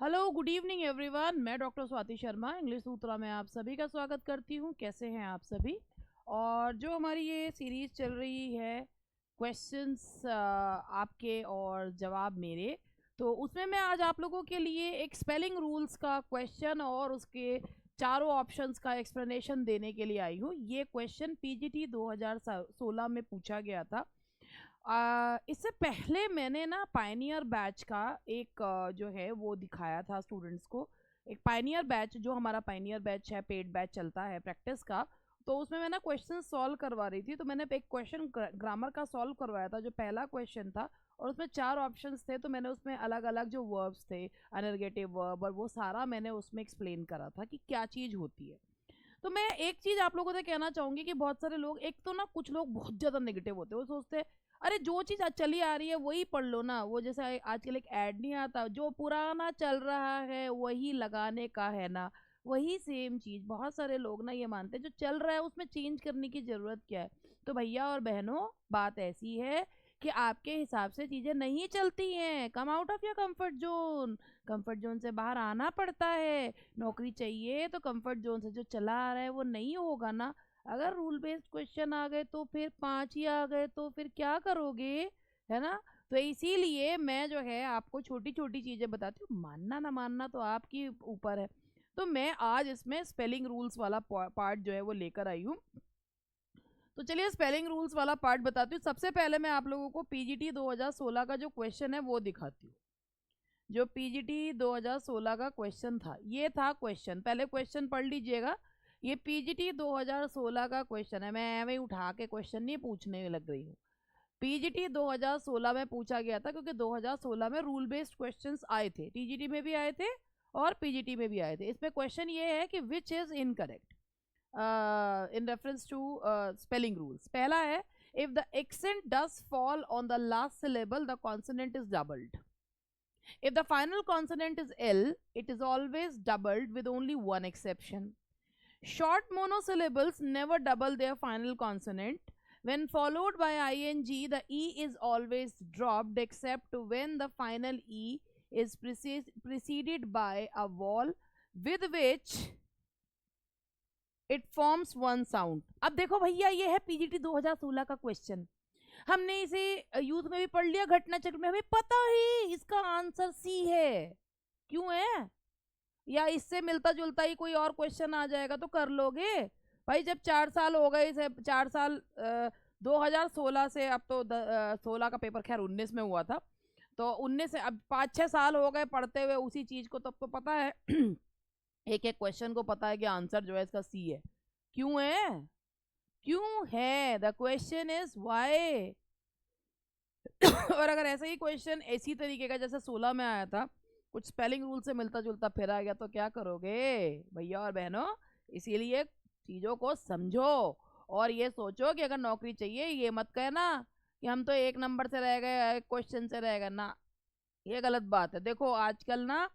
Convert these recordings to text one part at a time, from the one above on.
Hello good evening everyone. मैं doctor Swati Sharma English सूत्रा में आप सभी का स्वागत करती हूँ। कैसे हैं आप सभी? और जो हमारी ये सीरीज चल रही है क्वेश्चंस आपके और जवाब मेरे, तो उसमें मैं आज आप लोगों के लिए एक स्पेलिंग रूल्स का क्वेश्चन और उसके चारों ऑप्शंस का एक्सप्लेनेशन देने के लिए आई हूँ। ये क्वेश्चन पीजीटी 2016 में पूछा गया था। इससे पहले मैंने ना पायनियर बैच का एक जो है वो दिखाया था स्टूडेंट्स को। एक पायनियर बैच, जो हमारा पायनियर बैच है, पेड बैच चलता है प्रैक्टिस का, तो उसमें मैं ना क्वेश्चन सॉल्व करवा रही थी। तो मैंने एक क्वेश्चन ग्रामर का सॉल्व करवाया था, जो पहला क्वेश्चन था, और उसमें 4 ऑप्शंस थे। तो मैंने उसमें अलग अलग जो वर्ब्स थे, अनर्गेटिव वर्ब, और वो सारा मैंने उसमें एक्सप्लेन करा था कि क्या चीज़ होती है। तो मैं एक चीज आप लोगों से कहना चाहूंगी कि बहुत सारे लोग, एक तो ना कुछ लोग बहुत ज्यादा नेगेटिव होते हैं। वो सोचते हैं अरे जो चीज आज चली आ रही है वही पढ़ लो ना। वो जैसा आजकल एक ऐड नहीं आता, जो पुराना चल रहा है वही लगाने का है ना। वही सेम चीज बहुत सारे लोग ना ये मानते हैं, जो चल रहा है उसमें चेंज करने की जरूरत क्या है। तो भैया और बहनों, बात ऐसी है कि आपके हिसाब से चीजें नहीं चलती हैं। Come out of your comfort zone. Comfort zone से बाहर आना पड़ता है। नौकरी चाहिए तो कंफर्ट जोन से जो चला आ रहा है वो नहीं होगा ना। अगर रूल बेस्ड क्वेश्चन आ गए तो फिर 5 ही आ गए तो फिर क्या करोगे, है ना। तो इसीलिए मैं जो है आपको छोटी छोटी चीजें बताती हूँ, मानना ना मानना तो आपकी ऊपर है। तो मैं आज इसमें स्पेलिंग रूल्स वाला पार्ट जो है वो लेकर आई हूँ। तो चलिए स्पेलिंग रूल्स वाला पार्ट बताती हूँ। सबसे पहले मैं आप लोगों को पीजीटी 2016 का जो क्वेश्चन है वो दिखाती हूँ। जो पीजीटी 2016 का क्वेश्चन था, ये था क्वेश्चन। पहले क्वेश्चन पढ़ लीजिएगा। ये पीजीटी 2016 का क्वेश्चन है। मैं एवं उठा के क्वेश्चन नहीं पूछने लग रही हूँ। पीजीटी 2016 में पूछा गया था, क्योंकि 2016 में रूल बेस्ड क्वेश्चंस आए थे, टीजीटी में भी आए थे और पीजीटी में भी आए थे। इसमें क्वेश्चन ये है कि which is incorrect in reference to spelling rules. पहला है, if the accent does fall on the last syllable the consonant is doubled. If the final consonant is L, it is always doubled with only one exception. Short monosyllables never double their final consonant. When followed by ing, the E is always dropped except when the final E is preceded by a vowel with which it forms one sound. अब देखो भैया, ये है PGT 2016 का question. हमने इसे youth में भी पढ़ लिया, घटना चक्र में, हमें पता ही इसका आंसर सी है। क्यों है? या इससे मिलता जुलता ही कोई और क्वेश्चन आ जाएगा तो कर लोगे भाई। जब 4 साल हो गए इसे, 4 साल 2016 से, अब तो 16 का पेपर खैर 19 में हुआ था, तो 19 से अब 5-6 साल हो गए पढ़ते हुए उसी चीज को। तब तो पता है एक एक क्वेश्चन को पता है कि आंसर जो है इसका सी है। क्यों है? क्यों है? The question is why. और अगर ऐसा ही क्वेश्चन इसी तरीके का जैसे 16 में आया था, कुछ स्पेलिंग रूल से मिलता जुलता फिर आ गया, तो क्या करोगे भैया और बहनों? इसीलिए चीजों को समझो और ये सोचो कि अगर नौकरी चाहिए, ये मत कहना कि हम तो 1 नंबर से रह गए, एक क्वेश्चन से रह गए ना। ये गलत बात है। देखो आजकल ना,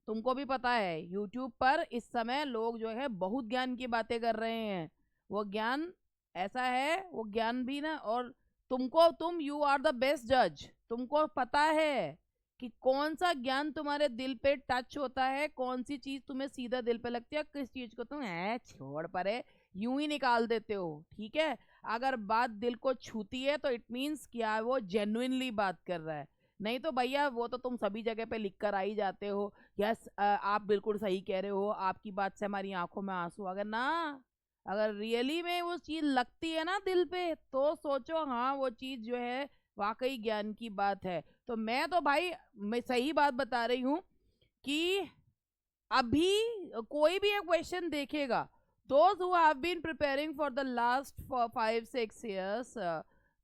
तुमको भी पता है, यूट्यूब पर इस समय लोग जो है बहुत ज्ञान की बातें कर रहे हैं। वो ज्ञान ऐसा है, वो ज्ञान भी ना, और तुम यू आर द बेस्ट जज। तुमको पता है कि कौन सा ज्ञान तुम्हारे दिल पे टच होता है, कौन सी चीज तुम्हें सीधा दिल पे लगती है, किस चीज को तुम है छोड़ परे यूं ही निकाल देते हो। ठीक है, अगर बात दिल को छूती है तो इट मीन्स क्या, वो जेन्युइनली बात कर रहा है। नहीं तो भैया वो तो तुम सभी जगह पे लिख कर आ ही जाते हो, यस आप बिल्कुल सही कह रहे हो, आपकी बात से हमारी आंखों में आंसू। अगर ना, अगर रियली में वो चीज लगती है ना दिल पे, तो सोचो हाँ वो चीज जो है वाकई ज्ञान की बात है। तो मैं तो भाई, मैं सही बात बता रही हूँ कि अभी कोई भी एक क्वेश्चन देखेगा, those who have been preparing for the last 5-6 years,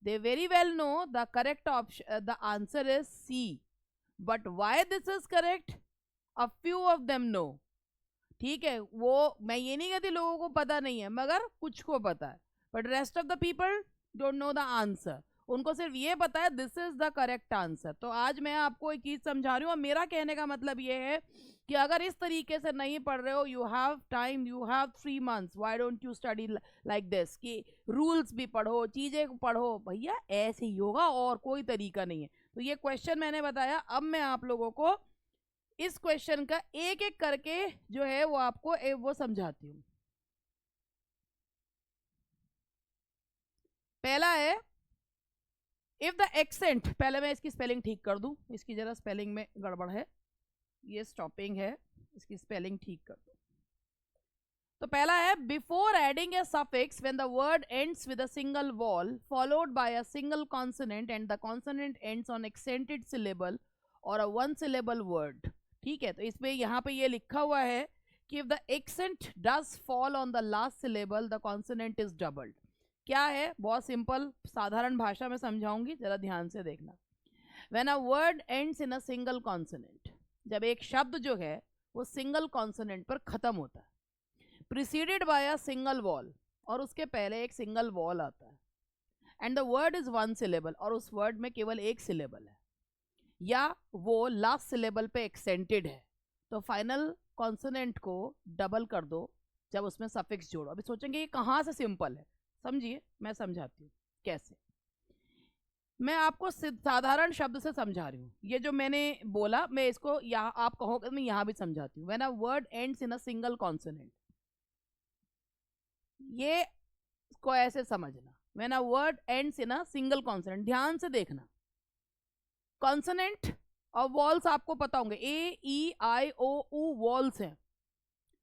they very well know the correct option, the answer is C. But why this is correct, a few of them know. ठीक है, वो मैं ये नहीं कहती लोगों को पता नहीं है, मगर कुछ को पता है, but rest of the people don't know the answer. उनको सिर्फ ये पता है this is the correct answer. तो आज मैं आपको एक चीज समझा रही हूँ, और मेरा कहने का मतलब ये है कि अगर इस तरीके से नहीं पढ़ रहे हो, you have time, you have 3 months, why don't you study like this, कि रूल्स भी पढ़ो, चीजें पढ़ो। भैया ऐसे ही होगा, और कोई तरीका नहीं है। तो ये क्वेश्चन मैंने बताया। अब मैं आप लोगों को इस क्वेश्चन का एक एक करके जो है वो आपको वो समझाती हूँ। पहला है इफ द एक्सेंट, पहले मैं इसकी स्पेलिंग ठीक कर दूं, इसकी जरा स्पेलिंग में गड़बड़ है, ये स्टॉपिंग है, इसकी स्पेलिंग ठीक कर दूं। तो पहला है before adding A suffix when the word ends with a single wall followed by a single consonant and the consonant ends on accented syllable और अ वन सिलेबल वर्ड। ठीक है, तो इसमें यहाँ पे ये लिखा हुआ है कि if the accent does fall on the last syllable the consonant is doubled. क्या है, बहुत सिंपल साधारण भाषा में समझाऊंगी, जरा ध्यान से देखना। When a word ends in a single consonant, जब एक शब्द जो है वो सिंगल कॉन्सोनेंट पर खत्म होता है, preceded by a single wall, और उसके पहले एक सिंगल वॉल आता है, and the word is one syllable, और उस वर्ड में केवल एक सिलेबल है, या वो लास्ट सिलेबल पे एक्सेंटेड है, तो फाइनल कॉन्सोनेंट को डबल कर दो जब उसमें सफिक्स जोड़ो। अभी सोचेंगे ये कहाँ से सिंपल है, समझिए मैं समझाती हूँ कैसे। मैं आपको साधारण शब्द से समझा रही हूँ, ये जो मैंने बोला मैं इसको यहाँ आप कहोगे मैं यहाँ भी समझाती हूँ। When a word ends in a single consonant, ये को ऐसे समझना, when a word ends in a single consonant, ध्यान से देखना। कॉन्सोनेंट और वॉल्स आपको पता होंगे, ए ई आई ओ ऊ वॉल्स हैं,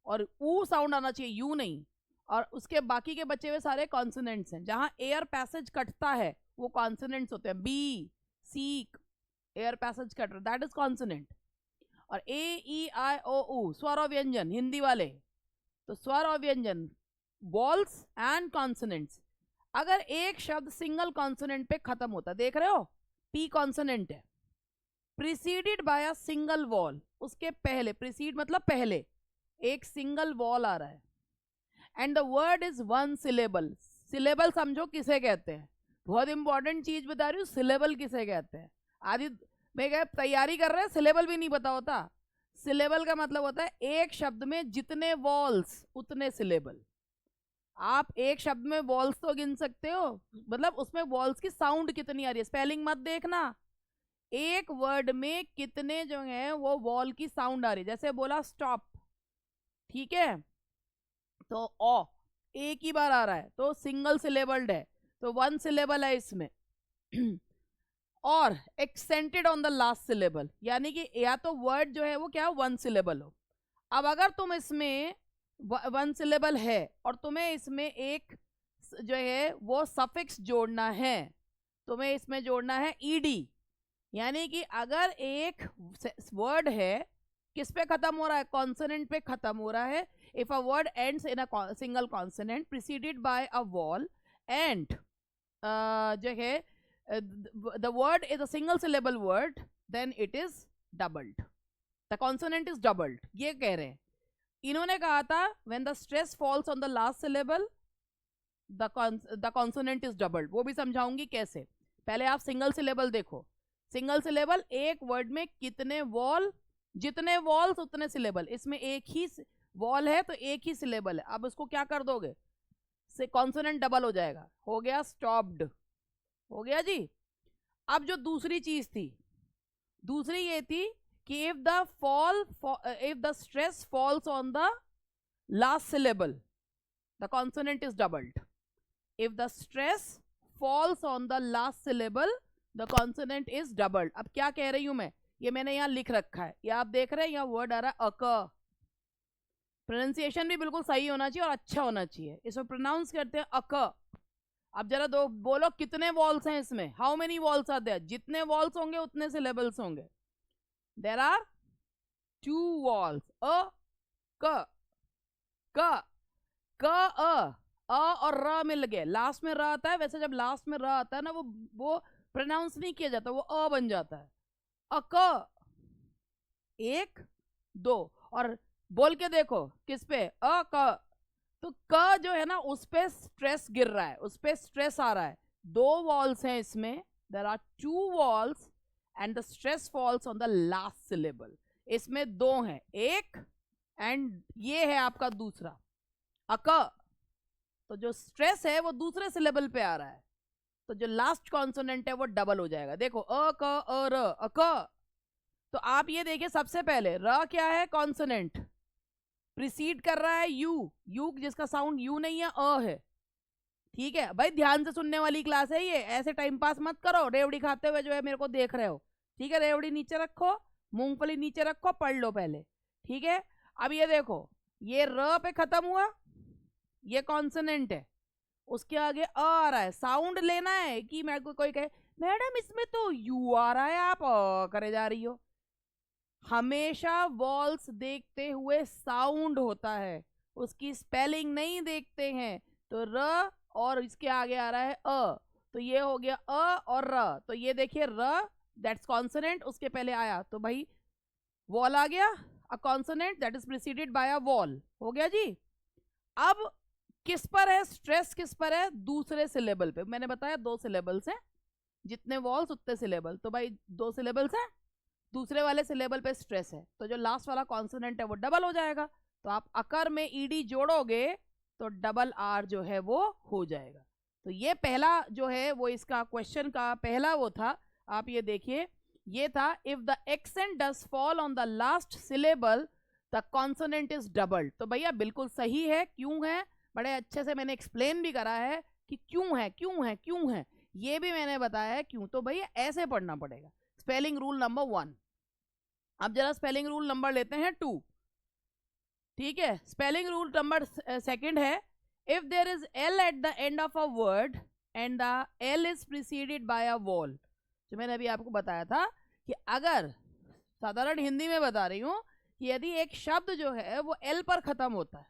और ऊ साउंड आना चाहिए, यू नहीं, और उसके बाकी के बचे हुए सारे कॉन्सोनेंट्स हैं। जहां एयर पैसेज कटता है वो कॉन्सोनेंट्स होते हैं, बी सीक एयर पैसेज कट रहा, दैट इज कॉन्सोनेंट। और ए ई आई ओ ऊ स्वर और व्यंजन, हिंदी वाले तो स्वर और व्यंजन, वॉल्स एंड कॉन्सोनेंट्स। अगर एक शब्द सिंगल कॉन्सोनेंट पे खत्म होता, देख रहे हो पी कॉन्सोनेंट है, preceded by a single vowel, उसके पहले, प्रीसीड मतलब पहले एक सिंगल वॉल आ रहा है, and the word is one syllable. Syllable समझो किसे कहते हैं, बहुत इंपॉर्टेंट चीज बता रही हूँ, सिलेबल किसे कहते हैं। आदि मैं क्या तैयारी कर रहे हैं, सिलेबल भी नहीं पता होता। सिलेबल का मतलब होता है एक शब्द में जितने वॉल्स उतने सिलेबल। आप एक शब्द में वॉल्स तो गिन सकते हो, मतलब उसमें वॉल्स की साउंड कितनी आ रही है, स्पेलिंग मत देखना, एक वर्ड में कितने जो है वो वॉल की साउंड आ रही है। जैसे बोला स्टॉप, ठीक है, तो ओ एक ही बार आ रहा है तो सिंगल सिलेबल्ड है, तो वन सिलेबल है इसमें। और accented on the last syllable, यानी कि या तो वर्ड जो है वो क्या वन सिलेबल हो। अब अगर तुम इसमें वन सिलेबल है और तुम्हें इसमें एक जो है वो सफिक्स जोड़ना है, तुम्हें इसमें जोड़ना है ईडी, यानी कि अगर एक वर्ड है किस पे खत्म हो रहा है, कॉन्सोनेंट पे खत्म हो रहा है। If a word ends in a single consonant preceded by a vowel and जो है the word is a single syllable word, then it is doubled, the consonant is doubled, ये कह रहे हैं। इन्होंने कहा था when the stress falls on the last syllable the consonant is doubled, वो भी समझाऊंगी कैसे। पहले आप सिंगल सिलेबल देखो, सिंगल सिलेबल एक वर्ड में कितने वॉल, जितने वॉल्स उतने सिलेबल, इसमें एक ही वॉल है तो एक ही सिलेबल है। अब उसको क्या कर दोगे, से कॉन्सोनेंट डबल हो जाएगा, हो गया स्टॉप्ड, हो गया जी। अब जो दूसरी चीज थी, दूसरी ये थी कि if the stress falls on the last syllable the consonant is doubled, if the stress falls on the last syllable the consonant is doubled. अब क्या कह रही हूं मैं, ये मैंने यहाँ लिख रखा है, ये आप देख रहे हैं, यहाँ वर्ड आ रहा है अक, प्रोनाउंसिएशन भी बिल्कुल सही होना चाहिए और अच्छा होना चाहिए, इसमें प्रोनाउंस करते हैं अक। अब जरा दो बोलो कितने वॉल्स हैं इसमें, how many vowels are there, जितने वॉल्स होंगे उतने सिलेबल्स होंगे। देयर आर 2 वॉल्स, अ क क क अ और र मिल गए, लास्ट में र आता है, वैसे जब लास्ट में र आता है ना वो प्रोनाउंस नहीं किया जाता, वो अ बन जाता है, अक, 1 2, और बोल के देखो किस पे, अ क, तो क जो है ना उस पे स्ट्रेस गिर रहा है, उस पे स्ट्रेस आ रहा है, 2 वॉल्स हैं इसमें, there are 2 vowels and the stress falls on the last syllable, इसमें 2 हैं, एक एंड ये है आपका दूसरा अक, तो जो स्ट्रेस है वो दूसरे सिलेबल पे आ रहा है, तो जो लास्ट कॉन्सोनेंट है वो डबल हो जाएगा। देखो अ क अ र अक, तो आप ये देखिए, सबसे पहले र क्या है, कॉन्सोनेंट, प्रिसीड कर रहा है यू, यू जिसका साउंड यू नहीं है, अ है। ठीक है भाई, ध्यान से सुनने वाली क्लास है ये, ऐसे टाइम पास मत करो रेवड़ी खाते हुए जो है मेरे को देख रहे हो। ठीक है, रेवड़ी नीचे रखो, मूंगफली नीचे रखो, पढ़ लो पहले। ठीक है, अब ये देखो, ये र पे खत्म हुआ, ये कॉन्सोनेंट है, उसके आगे अ आ रहा है, साउंड लेना है कि मेरे को कोई कहे मैडम इसमें तो यू आ रहा है, आप अ करे जा रही हो। हमेशा वॉल्स देखते हुए साउंड होता है, उसकी स्पेलिंग नहीं देखते हैं। तो र और इसके आगे आ रहा है अ, तो ये हो गया अ और र। तो ये देखिए र दैट्स कॉन्सोनेंट, उसके पहले आया तो भाई वॉल आ गया, अ consonant that is preceded by a wall, हो गया जी। अब किस पर है स्ट्रेस, किस पर है, दूसरे सिलेबल पे। मैंने बताया 2 सिलेबल्स हैं, जितने वॉल्स उतने सिलेबल, तो भाई 2 सिलेबल्स हैं, दूसरे वाले सिलेबल पे स्ट्रेस है, तो जो लास्ट वाला कॉन्सोनेंट है वो डबल हो जाएगा। तो आप अकर में ईडी जोड़ोगे तो डबल आर जो है वो हो जाएगा। तो ये पहला जो है वो इसका क्वेश्चन का पहला वो था। आप ये देखिए, ये था if the accent does fall on the last syllable the consonant is doubled. तो भैया बिल्कुल सही है, क्यों है, बड़े अच्छे से मैंने एक्सप्लेन भी करा है कि क्यों है, क्यों है, क्यों है, ये भी मैंने बताया है क्यों। तो भैया ऐसे पढ़ना पड़ेगा। Spelling rule number 1। अब जरा स्पेलिंग रूल नंबर लेते हैं 2। ठीक है, स्पेलिंग रूल नंबर 2 है, if there is L at the end of a word and the L is preceded by a vowel. जो मैंने अभी आपको बताया था कि अगर, साधारण हिंदी में बता रही हूं, कि यदि एक शब्द जो है वो एल पर खत्म होता है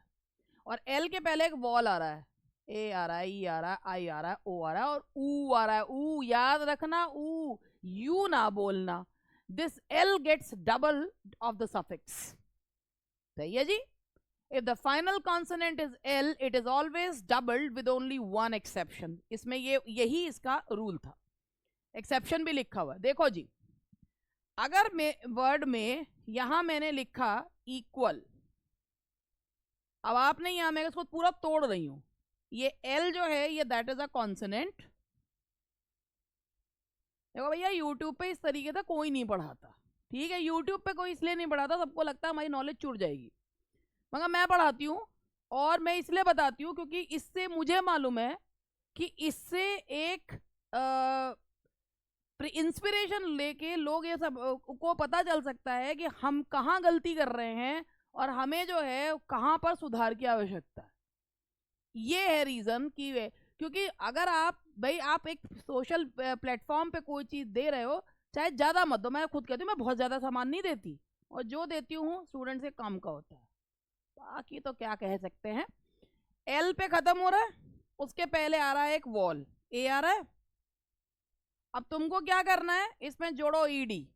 और एल के पहले एक वॉल आ रहा है, ए आ रहा है, ई आ रहा है, आई आ रहा है, ओ आ रहा है और ऊ आ रहा है, ऊ याद रखना, ऊ, यू ना बोलना, this L gets double of the suffix. सही है जी। If the final consonant is L it is always doubled with only 1 exception. इसमें यही इसका रूल था, एक्सेप्शन भी लिखा हुआ है, देखो जी। अगर वर्ड में यहां मैंने लिखा इक्वल, अब आपने यहां, मैं इसको पूरा तोड़ रही हूं, ये एल जो है ये दैट इज अ कॉन्सोनेंट। देखो भैया यूट्यूब पे इस तरीके से कोई नहीं पढ़ाता। ठीक है, यूट्यूब पे कोई इसलिए नहीं पढ़ाता, सबको लगता है हमारी नॉलेज छूट जाएगी, मगर मैं पढ़ाती हूँ। और मैं इसलिए बताती हूँ क्योंकि इससे मुझे मालूम है कि इससे एक इंस्पिरेशन लेके लोग ये सब को पता चल सकता है कि हम कहाँ गलती कर रहे हैं और हमें जो है कहाँ पर सुधार की आवश्यकता है। ये है रीज़न कि क्योंकि अगर आप भाई आप एक सोशल प्लेटफॉर्म पे कोई चीज़ दे रहे हो, चाहे ज़्यादा मत दो, मैं खुद कहती हूँ मैं बहुत ज़्यादा सामान नहीं देती, और जो देती हूँ स्टूडेंट से कम का होता है, बाकी तो क्या कह सकते हैं। एल पे खत्म हो रहा है, उसके पहले आ रहा है एक वॉल, ए आ रहा है। अब तुमको क्या करना है, इसमें जोड़ो ईडी,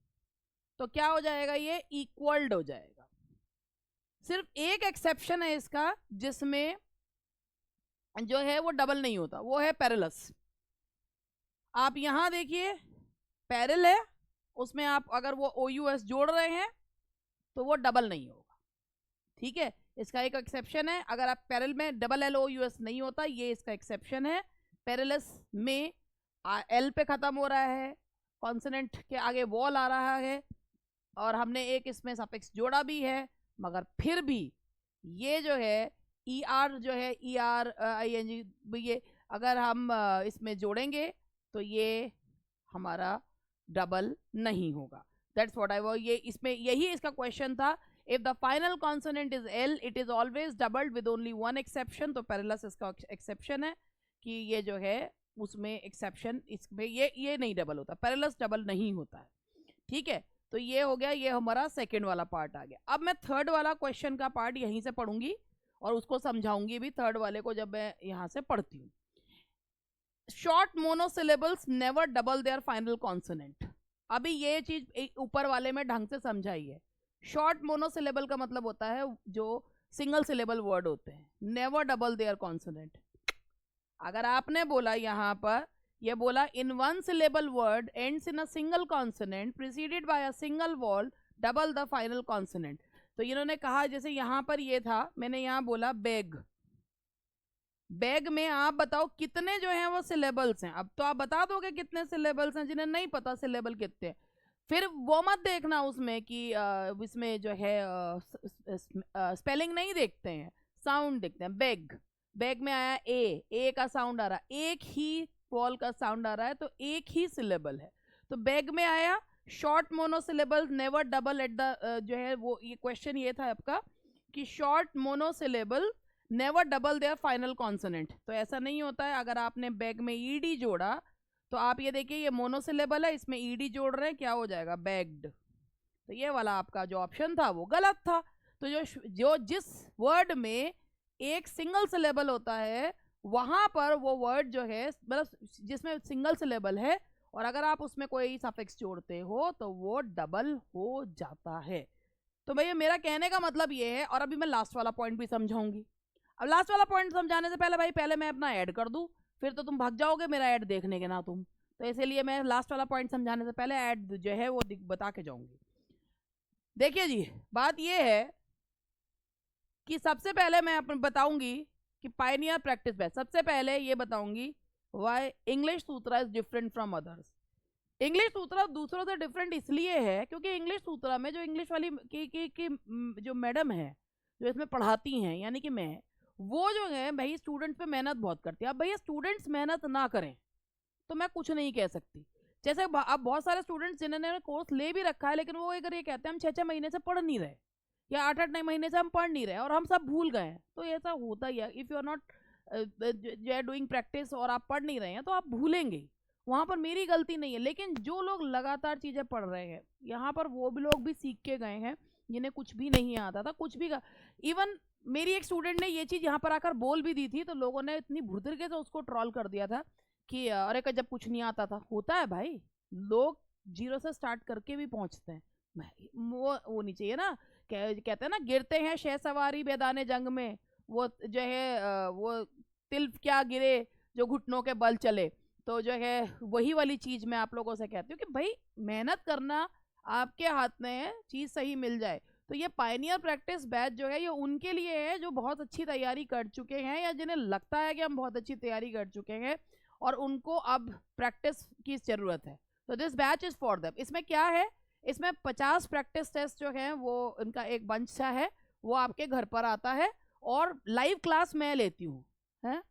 तो क्या हो जाएगा, ये इक्वल्ड हो जाएगा। सिर्फ एक एक्सेप्शन है इसका जिसमें जो है वो डबल नहीं होता, वो है पैरेलस। आप यहां देखिए, पैरेल है, उसमें आप अगर वो OUS जोड़ रहे हैं तो वो डबल नहीं होगा। ठीक है, इसका एक एक्सेप्शन है, अगर आप पैरेल में डबल LOUS नहीं होता, ये इसका एक्सेप्शन है। पैरेलस में एल पे खत्म हो रहा है, कॉन्सोनेंट के आगे वॉल आ रहा है, और हमने एक इसमें सफिक्स जोड़ा भी है, मगर फिर भी ये जो है ER जो है ERING, ये अगर हम इसमें जोड़ेंगे तो ये हमारा डबल नहीं होगा। दैट्स व्हाट आई वाज, ये इसमें यही इसका क्वेश्चन था। If the final consonant is L it is always doubled with only 1 exception. तो पैरेलस इसका एक्सेप्शन है कि ये जो है उसमें एक्सेप्शन, इसमें ये नहीं डबल होता, पैरेलस डबल नहीं होता है। ठीक है, तो ये हो गया, ये हमारा सेकंड वाला पार्ट आ गया। अब मैं थर्ड वाला क्वेश्चन का पार्ट यहीं से पढ़ूंगी और उसको समझाऊंगी भी, थर्ड वाले को जब मैं यहां से पढ़ती हूँ। Short monosyllables never double their final consonant. अभी ये चीज ऊपर वाले में ढंग से समझाई है। शॉर्ट मोनोसिलेबल का मतलब होता है जो सिंगल सिलेबल वर्ड होते हैं, नेवर डबल देयर कॉन्सोनेंट। अगर आपने बोला यहां पर, ये बोला इन 1 syllable word ends in a single consonant preceded by a single vowel double the final consonant। तो इन्होंने कहा, जैसे यहां पर ये था, मैंने यहां बोला बैग, बैग में आप बताओ कितने जो हैं वो सिलेबल्स हैं। अब तो आप बता दोगे कितने सिलेबल्स हैं, जिन्हें नहीं पता सिलेबल कितने। फिर वो मत देखना उसमें कि इसमें जो है स्पेलिंग नहीं देखते हैं, साउंड देखते हैं। बैग, बैग में आया ए का साउंड आ रहा है, एक ही बॉल का साउंड आ रहा है, तो एक ही सिलेबल है। तो बैग में आया short monosyllable, never double at the जो है वो, ये क्वेश्चन ये था आपका कि short monosyllable never double their final consonant. तो ऐसा नहीं होता है। अगर आपने बैग में ईडी जोड़ा तो आप ये देखिए ये मोनोसिलेबल है, इसमें ईडी जोड़ रहे हैं, क्या हो जाएगा, बैग्ड। तो ये वाला आपका जो ऑप्शन था वो गलत था। तो जो जिस वर्ड में एक सिंगल सिलेबल होता है वहां पर वो वर्ड जो है, मतलब जिसमें सिंगल सिलेबल है और अगर आप उसमें कोई सफिक्स जोड़ते हो तो वो डबल हो जाता है। तो भैया मेरा कहने का मतलब ये है। और अभी मैं लास्ट वाला पॉइंट भी समझाऊंगी। अब लास्ट वाला पॉइंट समझाने से पहले भाई पहले मैं अपना ऐड कर दूं, फिर तो तुम भाग जाओगे मेरा ऐड देखने के ना तुम। तो इसीलिए मैं लास्ट वाला पॉइंट समझाने से पहले ऐड जो है वो बता के जाऊंगी। देखिए जी, बात ये है कि सबसे पहले मैं बताऊंगी कि पायनियर प्रैक्टिस बैच, सबसे पहले ये बताऊंगी why English Sutra is different from others. English Sutra दूसरों से डिफरेंट इसलिए है क्योंकि इंग्लिश सूत्रा में जो इंग्लिश वाली की जो मैडम है जो इसमें पढ़ाती हैं, यानी कि मैं, वो जो है भाई स्टूडेंट्स पे मेहनत बहुत करती है। अब भैया स्टूडेंट्स मेहनत ना करें तो मैं कुछ नहीं कह सकती। जैसे अब बहुत सारे स्टूडेंट्स जिन्होंने कोर्स ले भी रखा है लेकिन वो अगर ये कहते हैं हम 6-6 महीने से पढ़ नहीं रहे या 8-8 महीने से हम पढ़ नहीं रहे और हम सब भूल गए हैं, तो ऐसा होता ही है। इफ़ यू आर नॉट जो है डूइंग प्रैक्टिस और आप पढ़ नहीं रहे हैं तो आप भूलेंगे, वहाँ पर मेरी गलती नहीं है। लेकिन जो लोग लगातार चीज़ें पढ़ रहे हैं, यहाँ पर वो भी लोग भी सीख के गए हैं जिन्हें कुछ भी नहीं आता था, कुछ भी। इवन मेरी एक स्टूडेंट ने ये चीज़ यहाँ पर आकर बोल भी दी थी तो लोगों ने इतनी भुरतरके से उसको ट्रोल कर दिया था कि अरे जब कुछ नहीं आता था। होता है भाई, लोग जीरो से स्टार्ट करके भी पहुंचते हैं। वो नहीं चाहिए ना, कहते हैं ना गिरते हैं शह सवारी मैदाने जंग में, वो जो है वो तिल क्या गिरे जो घुटनों के बल चले। तो जो है वही वाली चीज़ मैं आप लोगों से कहती हूँ कि भाई मेहनत करना आपके हाथ में है, चीज़ सही मिल जाए। तो ये पायनियर प्रैक्टिस बैच जो है ये उनके लिए है जो बहुत अच्छी तैयारी कर चुके हैं या जिन्हें लगता है कि हम बहुत अच्छी तैयारी कर चुके हैं और उनको अब प्रैक्टिस की ज़रूरत है। तो this batch is for them. इसमें क्या है, इसमें 50 प्रैक्टिस टेस्ट जो है वो इनका एक बंच सा है, वो आपके घर पर आता है और लाइव क्लास मैं लेती हूँ है।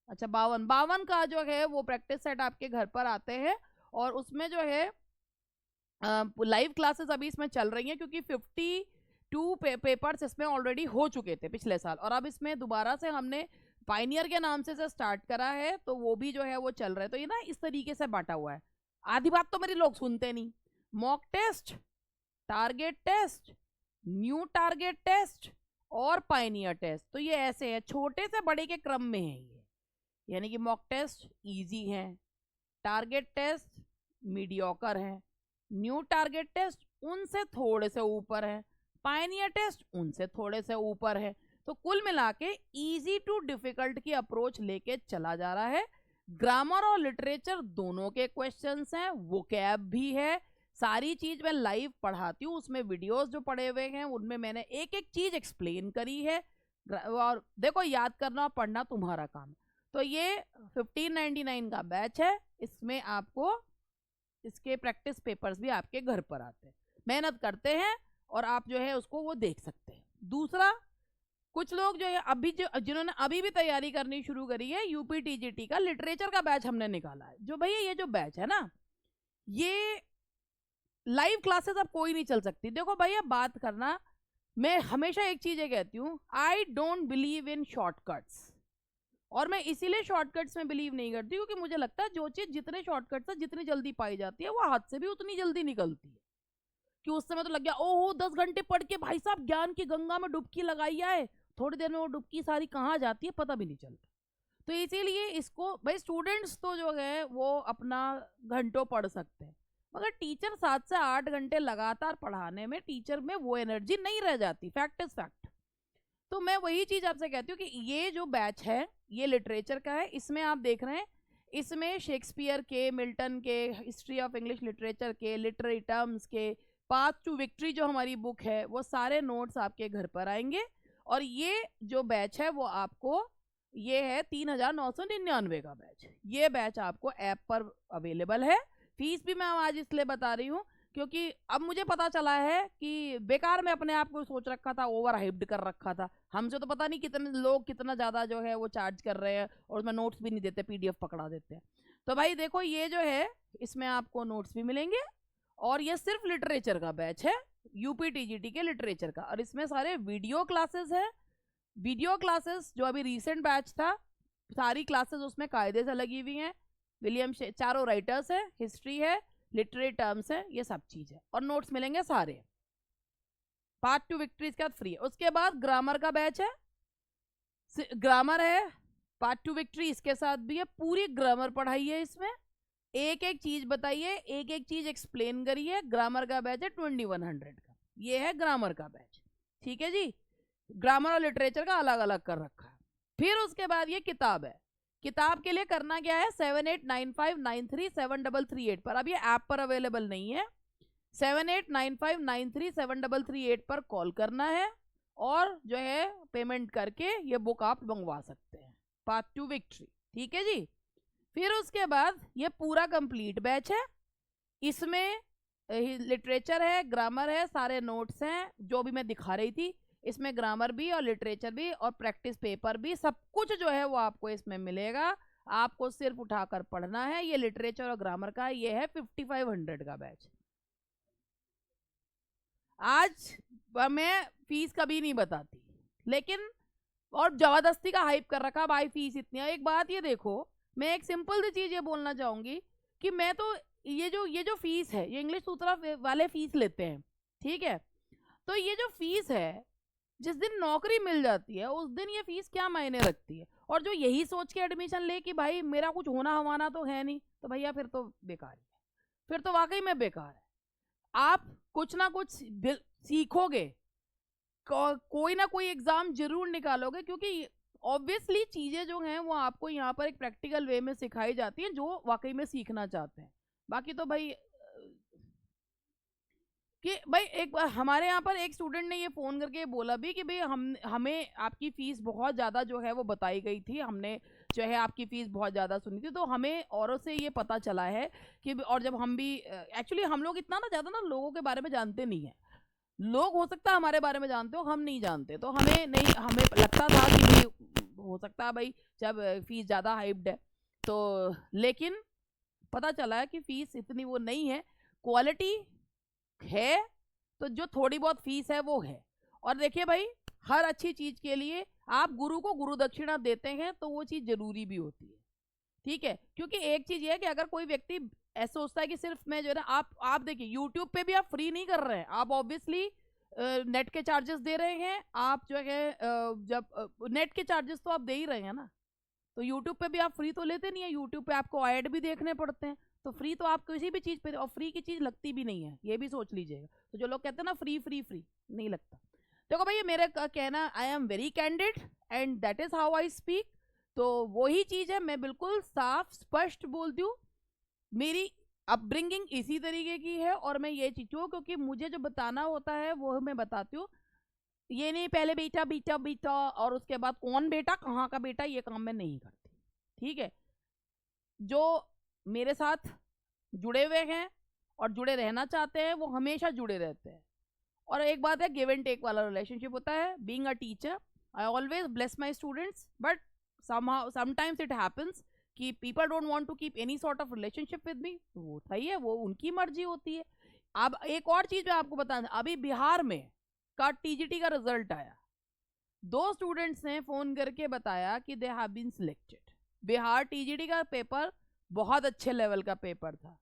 अच्छा 52 का जो है वो प्रैक्टिस सेट आपके घर पर आते हैं और उसमें जो है लाइव क्लासेस अभी इसमें चल रही हैं क्योंकि 52 पेपर्स इसमें ऑलरेडी हो चुके थे पिछले साल और अब इसमें दोबारा से हमने पायनियर के नाम से स्टार्ट करा है, तो वो भी जो है वो चल रहा है। तो ये ना इस तरीके से बांटा हुआ है। आधी बात तो मेरी लोग सुनते नहीं। Mock test, target test, new target test और पायनियर टेस्ट, तो ये ऐसे है, छोटे से बड़े के क्रम में है ये। यानी कि मॉक टेस्ट इजी है, टारगेट टेस्ट मीडियोकर है, न्यू टारगेट टेस्ट उनसे थोड़े से ऊपर है, पायनियर टेस्ट उनसे थोड़े से ऊपर है। तो कुल मिला के ईजी टू डिफिकल्ट की अप्रोच लेके चला जा रहा है। ग्रामर और लिटरेचर दोनों के क्वेश्चंस हैं, वोकैब भी है, सारी चीज मैं लाइव पढ़ाती हूँ। उसमें वीडियोस जो पढ़े हुए हैं उनमें मैंने एक एक चीज एक्सप्लेन करी है और देखो याद करना और पढ़ना तुम्हारा काम। तो ये 1599 का बैच है, इसमें आपको इसके प्रैक्टिस पेपर्स भी आपके घर पर आते हैं, मेहनत करते हैं और आप जो है उसको वो देख सकते हैं। दूसरा, कुछ लोग जो है अभी जिन्होंने अभी भी तैयारी करनी शुरू करी है, यूपी टीजीटी का लिटरेचर का बैच हमने निकाला है। जो भैया ये जो बैच है ना, ये लाइव क्लासेस अब कोई नहीं चल सकती। देखो भैया बात करना, मैं हमेशा एक चीज ये कहती हूँ, I don't believe in shortcuts. और मैं इसीलिए शॉर्टकट्स में बिलीव नहीं करती क्योंकि मुझे लगता है जो चीज जितने शॉर्टकट से जितनी जल्दी पाई जाती है वो हाथ से भी उतनी जल्दी निकलती है। कि उस समय तो लग गया ओहो 10 घंटे पढ़ के भाई साहब ज्ञान की गंगा में डुबकी लगाई है, थोड़ी देर में वो डुबकी सारी कहाँ जाती है पता भी नहीं चलता। तो इसीलिए इसको भाई स्टूडेंट्स तो जो है वो अपना घंटों पढ़ सकते हैं, मगर टीचर 7 से 8 घंटे लगातार पढ़ाने में टीचर में वो एनर्जी नहीं रह जाती। Fact is fact. तो मैं वही चीज आपसे कहती हूँ कि ये जो बैच है ये लिटरेचर का है। इसमें आप देख रहे हैं, इसमें शेक्सपियर के, मिल्टन के, हिस्ट्री ऑफ इंग्लिश लिटरेचर के, लिटरेरी टर्म्स के, पाथ टू विक्ट्री जो हमारी बुक है वो सारे नोट्स आपके घर पर आएंगे। और ये जो बैच है वो आपको, ये है 3999 का बैच। ये बैच आपको ऐप पर अवेलेबल है, फीस भी मैं आज इसलिए बता रही हूँ क्योंकि अब मुझे पता चला है कि बेकार में अपने आप को सोच रखा था, ओवर हाइप्ड कर रखा था। हमसे तो पता नहीं कितने लोग कितना ज़्यादा जो है वो चार्ज कर रहे हैं, और उसमें नोट्स भी नहीं देते, पीडीएफ पकड़ा देते हैं। तो भाई देखो, ये जो है इसमें आपको नोट्स भी मिलेंगे, और ये सिर्फ लिटरेचर का बैच है, यूपी टीजीटी के लिटरेचर का, और इसमें सारे वीडियो क्लासेस है। वीडियो क्लासेस जो अभी रिसेंट बैच था, सारी क्लासेस उसमें कायदे से लगी हुई हैं। विलियम चारों राइटर्स है, हिस्ट्री है, लिटरेरी टर्म्स है, ये सब चीज है, और नोट्स मिलेंगे सारे। पार्ट 2 विक्ट्री के बाद फ्री है। उसके बाद ग्रामर का बैच है, ग्रामर है, पार्ट 2 विक्ट्री इसके साथ भी है। पूरी ग्रामर पढ़ाई है इसमें, एक एक चीज बताइए, एक एक चीज एक्सप्लेन करिए। ग्रामर का बैच है 2100 का, ये है ग्रामर का बैच। ठीक है जी, ग्रामर और लिटरेचर का अलग अलग कर रखा है। फिर उसके बाद ये किताब है। किताब के लिए करना क्या है, 7895937338 पर, अब ये ऐप पर अवेलेबल नहीं है, 7895937338 पर कॉल करना है, और जो है पेमेंट करके ये बुक आप मंगवा सकते हैं, पार्ट 2 विक्ट्री। ठीक है जी। फिर उसके बाद ये पूरा कंप्लीट बैच है, इसमें लिटरेचर है, ग्रामर है, सारे नोट्स हैं जो भी मैं दिखा रही थी, इसमें ग्रामर भी और लिटरेचर भी और प्रैक्टिस पेपर भी, सब कुछ जो है वो आपको इसमें मिलेगा। आपको सिर्फ उठाकर पढ़ना है। ये लिटरेचर और ग्रामर का ये है 5500 का बैच। आज मैं फीस कभी नहीं बताती, लेकिन और जबरदस्ती का हाइप कर रखा, भाई फीस इतनी है। एक बात ये देखो, मैं एक सिंपल सी चीज ये बोलना चाहूंगी कि मैं तो ये जो फीस है, ये इंग्लिश सूत्रा वाले फीस लेते हैं, ठीक है। तो ये जो फीस है, जिस दिन नौकरी मिल जाती है उस दिन ये फीस क्या मायने रखती है। और जो यही सोच के एडमिशन ले कि भाई मेरा कुछ होना हवाना तो है नहीं, तो भैया फिर तो बेकार है, फिर तो वाकई में बेकार है। आप कुछ ना कुछ सीखोगे, कोई ना कोई एग्जाम जरूर निकालोगे, क्योंकि ऑब्वियसली चीजें जो हैं वो आपको यहाँ पर एक प्रैक्टिकल वे में सिखाई जाती हैं जो वाकई में सीखना चाहते हैं। बाकी तो भाई कि भाई एक बार हमारे यहाँ पर एक स्टूडेंट ने ये फ़ोन करके बोला भी कि भाई हमें आपकी फ़ीस बहुत ज़्यादा जो है वो बताई गई थी, हमने जो है आपकी फ़ीस बहुत ज़्यादा सुनी थी, तो हमें औरों से ये पता चला है कि, और जब हम भी एक्चुअली हम लोग इतना ना ज़्यादा ना लोगों के बारे में जानते नहीं हैं। लोग हो सकता है हमारे बारे में जानते हो, हम नहीं जानते, तो हमें लगता था कि भाई हो सकता है भाई जब फ़ीस ज़्यादा हाइप्ड है तो, लेकिन पता चला है कि फ़ीस इतनी वो नहीं है, क्वालिटी है, तो जो थोड़ी बहुत फीस है वो है। और देखिए भाई, हर अच्छी चीज के लिए आप गुरु को गुरु दक्षिणा देते हैं तो वो चीज जरूरी भी होती है। ठीक है, क्योंकि एक चीज ये है कि अगर कोई व्यक्ति ऐसा सोचता है कि सिर्फ मैं जो है ना, आप देखिए यूट्यूब पे भी आप फ्री नहीं कर रहे हैं, आप ऑब्वियसली नेट के चार्जेस दे रहे हैं। आप जो है जब नेट के चार्जेस तो आप दे ही रहे हैं ना, तो यूट्यूब पे भी आप फ्री तो लेते नहीं है, यूट्यूब पे आपको ऐड भी देखने पड़ते हैं, तो फ्री तो आप किसी भी चीज पे, और फ्री की चीज लगती भी नहीं है, ये भी सोच लीजिएगा। तो जो लोग कहते हैं ना फ्री फ्री फ्री, नहीं लगता। देखो भाई, ये मेरा कहना, I am very candid and that is how I speak. तो वही चीज है, मैं बिल्कुल साफ स्पष्ट बोलती हूँ, मेरी अपब्रिंगिंग इसी तरीके की है, और मैं ये चीज हूँ क्योंकि मुझे जो बताना होता है वो मैं बताती हूँ। ये नहीं पहले बेटा बेटा बेटा और उसके बाद कौन बेटा कहाँ का बेटा, ये काम मैं नहीं करती। ठीक है, जो मेरे साथ जुड़े हुए हैं और जुड़े रहना चाहते हैं वो हमेशा जुड़े रहते हैं। और एक बात है, गिव एंड टेक वाला रिलेशनशिप होता है। Being a teacher, I always bless my students, but sometimes it happens कि people don't want to keep any sort of relationship with me, तो वो सही है, वो उनकी मर्जी होती है। अब एक और चीज मैं आपको बताना, अभी बिहार में का टीजीटी का रिजल्ट आया, 2 स्टूडेंट्स ने फोन करके बताया कि they have been selected. Bihar TGT का पेपर बहुत अच्छे लेवल का पेपर था,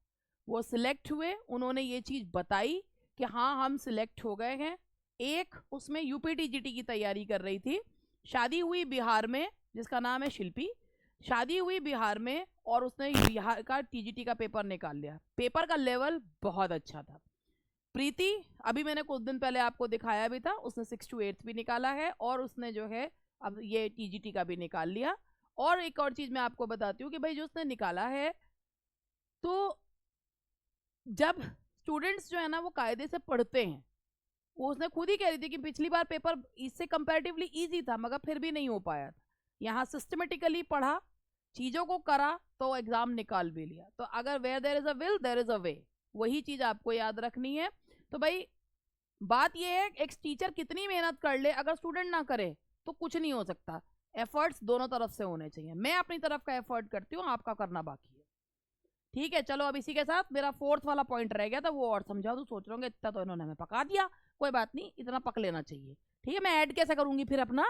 वो सिलेक्ट हुए, उन्होंने ये चीज बताई कि हाँ हम सिलेक्ट हो गए हैं। एक उसमें यूपी टीजीटी की तैयारी कर रही थी, शादी हुई बिहार में, जिसका नाम है शिल्पी, शादी हुई बिहार में, और उसने बिहार का टीजीटी का पेपर निकाल लिया। पेपर का लेवल बहुत अच्छा था। प्रीति, अभी मैंने कुछ दिन पहले आपको दिखाया भी था, उसने 6th to 8th भी निकाला है, और उसने जो है अब ये टीजीटी का भी निकाल लिया। और एक और चीज मैं आपको बताती हूँ कि भाई जो उसने निकाला है, तो जब स्टूडेंट्स जो है ना वो कायदे से पढ़ते हैं, वो उसने खुद ही कह रही थी कि पिछली बार पेपर इससे कंपैरेटिवली इजी था मगर फिर भी नहीं हो पाया था। यहाँ सिस्टमेटिकली पढ़ा, चीजों को करा तो एग्जाम निकाल भी लिया। तो अगर where there is a will there is a way, वही चीज आपको याद रखनी है। तो भाई बात ये है, एक टीचर कितनी मेहनत कर ले, अगर स्टूडेंट ना करे तो कुछ नहीं हो सकता। एफर्ट्स दोनों तरफ से होने चाहिए। मैं अपनी तरफ का एफर्ट करती हूँ, आपका करना बाकी है। ठीक है, चलो अब इसी के साथ मेरा फोर्थ वाला पॉइंट रह गया था, वो और समझा दूं। सोच रहे होंगे इतना तो इन्होंने हमें पका दिया, कोई बात नहीं, इतना पक लेना चाहिए। ठीक है, मैं ऐड कैसे करूंगी फिर अपना।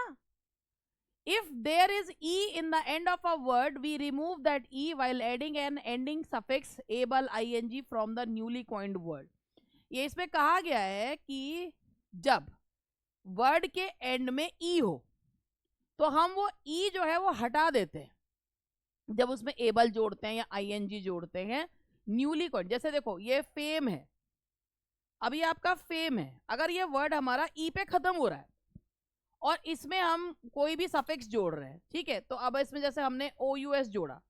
If there is e in the end of a word, we remove that e while adding an ending suffix able ing from the newly coined word. ये इसमें कहा गया है कि जब वर्ड के एंड में ई हो तो हम वो ई जो है वो हटा देते हैं जब उसमें एबल जोड़ते हैं या आईएनजी जोड़ते हैं न्यूली कॉइंड। जैसे देखो ये फेम है, अभी आपका फेम है, अगर ये वर्ड हमारा ई पे खत्म हो रहा है और इसमें हम कोई भी सफिक्स जोड़ रहे हैं, ठीक है, तो अब इसमें जैसे हमने OUS जोड़ा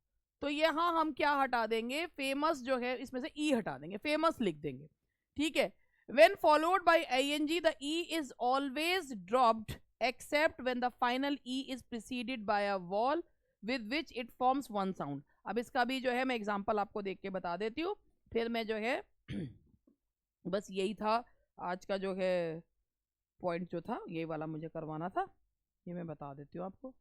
तो यहाँ हम क्या हटा देंगे, फेमस जो है इसमें से ई हटा देंगे, फेमस लिख देंगे। ठीक है, when followed by ing the e is always dropped except when the final e is preceded by a vowel with which it forms one sound। अब इसका भी जो है मैं एग्जांपल आपको देख के बता देती हूँ, फिर मैं जो है बस यही था आज का जो है पॉइंट जो था, ये वाला मुझे करवाना था, ये मैं बता देती हूँ आपको।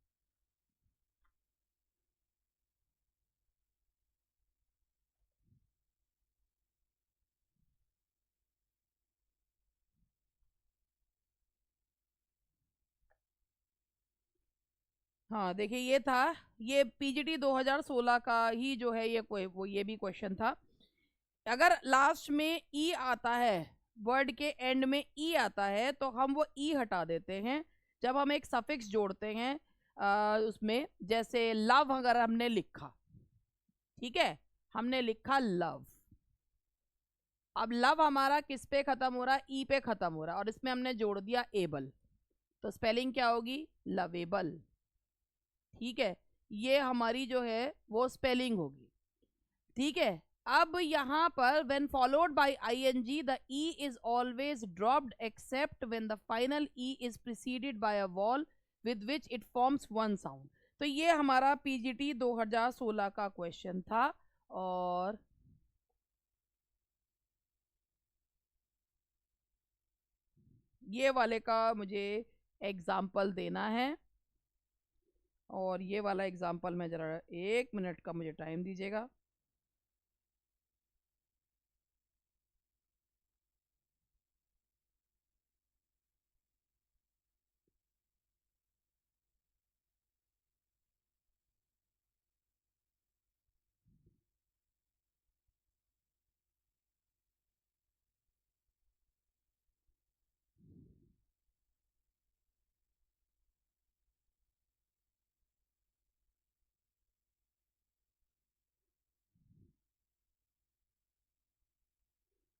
हाँ देखिए, ये था, ये पीजीटी 2016 का ही जो है ये कोई वो ये भी क्वेश्चन था। अगर लास्ट में ई आता है, वर्ड के एंड में ई आता है तो हम वो ई हटा देते हैं जब हम एक सफिक्स जोड़ते हैं उसमें। जैसे लव अगर हमने लिखा, ठीक है, हमने लिखा लव, अब लव हमारा किस पे खत्म हो रहा है, ई पे खत्म हो रहा है, और इसमें हमने जोड़ दिया एबल, तो स्पेलिंग क्या होगी, लवेबल। ठीक है, ये हमारी जो है वो स्पेलिंग होगी। ठीक है, अब यहाँ पर when followed by ing the e is always dropped except when the final e is preceded by a vowel with which it forms one sound। तो ये हमारा पीजीटी 2016 का क्वेश्चन था। और ये वाले का मुझे एग्जाम्पल देना है, और ये वाला एग्जाम्पल मैं जरा 1 मिनट का मुझे टाइम दीजिएगा।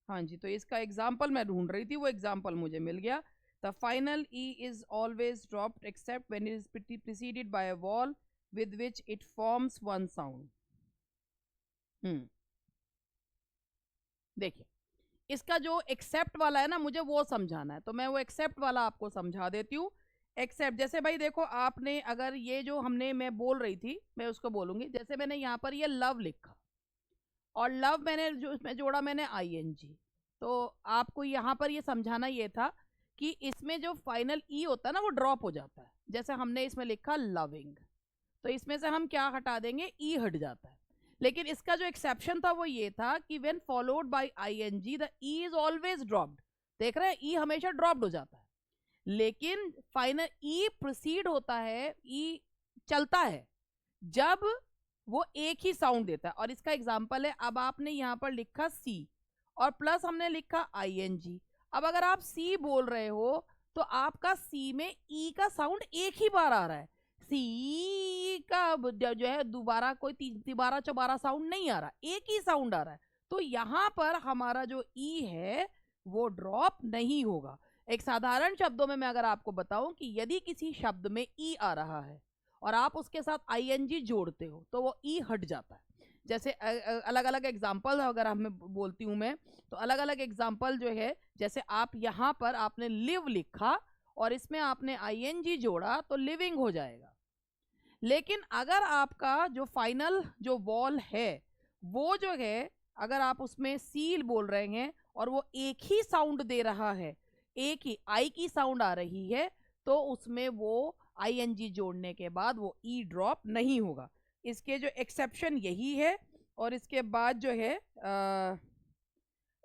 हाँ जी, तो इसका एग्जाम्पल मैं ढूंढ रही थी, वो एग्जाम्पल मुझे मिल गया। The final E is always dropped except when it is preceded by a vowel with which it forms one sound. देखिए, इसका जो एक्सेप्ट वाला है ना, मुझे वो समझाना है, तो मैं वो एक्सेप्ट वाला आपको समझा देती हूँ। एक्सेप्ट जैसे भाई देखो, आपने अगर ये जो हमने मैं बोल रही थी, मैं उसको बोलूंगी। जैसे मैंने यहाँ पर ये लव लिखा और लव मैंने जो इसमें जोड़ा मैंने आईएनजी, तो आपको यहाँ पर ये समझाना ये था कि इसमें जो फाइनल ई होता है ना वो ड्रॉप हो जाता है। जैसे हमने इसमें लिखा लविंग, तो इसमें से हम क्या हटा देंगे, ई हट जाता है। लेकिन इसका जो एक्सेप्शन था वो ये था कि when followed by ING the E is always dropped. देख रहे हैं, ई हमेशा ड्रॉप्ड हो जाता है, लेकिन फाइनल ई प्रोसीड होता है, ई चलता है जब वो एक ही साउंड देता है। और इसका एग्जांपल है, अब आपने यहाँ पर लिखा सी और प्लस हमने लिखा आईएनजी। अब अगर आप सी बोल रहे हो तो आपका सी में ई का साउंड एक ही बार आ रहा है, सी का जो है दोबारा कोई तिबारा चौबारा साउंड नहीं आ रहा, एक ही साउंड आ रहा है। तो यहाँ पर हमारा जो ई है वो ड्रॉप नहीं होगा। एक साधारण शब्दों में मैं अगर आपको बताऊं कि यदि किसी शब्द में ई आ रहा है और आप उसके साथ आईएनजी जोड़ते हो तो वो ई हट जाता है। जैसे अलग अलग एग्जाम्पल अगर हमें बोलती हूँ मैं, तो अलग अलग एग्जाम्पल जो है, जैसे आप यहाँ पर आपने लिव लिखा और इसमें आपने आईएनजी जोड़ा तो लिविंग हो जाएगा। लेकिन अगर आपका जो फाइनल जो वॉल है वो जो है, अगर आप उसमें सील बोल रहे हैं और वो एक ही साउंड दे रहा है, एक ही आई की साउंड आ रही है, तो उसमें वो आईएनजी जोड़ने के बाद वो ई ड्रॉप नहीं होगा। इसके जो एक्सेप्शन यही है। और इसके बाद जो है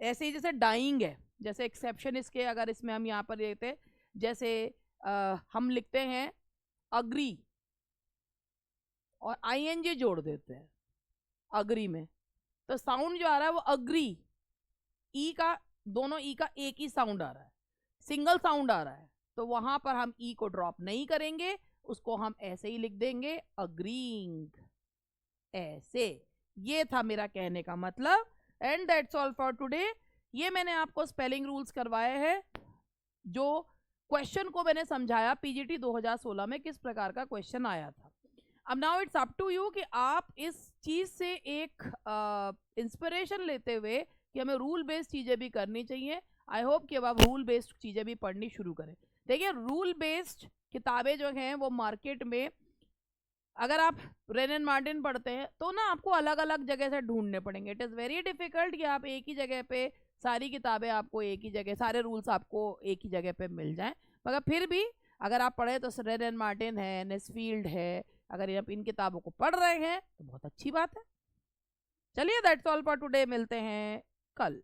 ऐसे ही जैसे डाइंग है, जैसे एक्सेप्शन इसके अगर इसमें हम यहाँ पर लेते, जैसे हम लिखते हैं अग्री और आईएनजी जोड़ देते हैं अग्री में, तो साउंड जो आ रहा है वो अग्री, ई का, दोनों ई का एक ही साउंड आ रहा है, सिंगल साउंड आ रहा है, तो वहां पर हम ई को ड्रॉप नहीं करेंगे, उसको हम ऐसे ही लिख देंगे अग्रीइंग, ऐसे। ये था मेरा कहने का मतलब। And that's all for today. ये मैंने आपको स्पेलिंग रूल्स करवाए हैं, जो क्वेश्चन को मैंने समझाया पीजीटी 2016 में किस प्रकार का क्वेश्चन आया था। अब now it's up to you कि आप इस चीज से एक इंस्पिरेशन लेते हुए कि हमें रूल बेस्ड चीजें भी करनी चाहिए। आई होप कि अब आप रूल बेस्ड चीजें भी पढ़नी शुरू करें। देखिए, रूल बेस्ड किताबें जो हैं वो मार्केट में, अगर आप रेन एंड मार्टिन पढ़ते हैं तो ना आपको अलग अलग जगह से ढूंढने पड़ेंगे। इट इज़ वेरी डिफिकल्ट कि आप एक ही जगह पे सारी किताबें आपको एक ही जगह, सारे रूल्स आपको एक ही जगह पे मिल जाएं। मगर फिर भी अगर आप पढ़े तो रेन एंड मार्टिन है, नेस्फील्ड है, अगर आप इन किताबों को पढ़ रहे हैं तो बहुत अच्छी बात है। चलिए, दैट्स ऑल फॉर टुडे, मिलते हैं कल।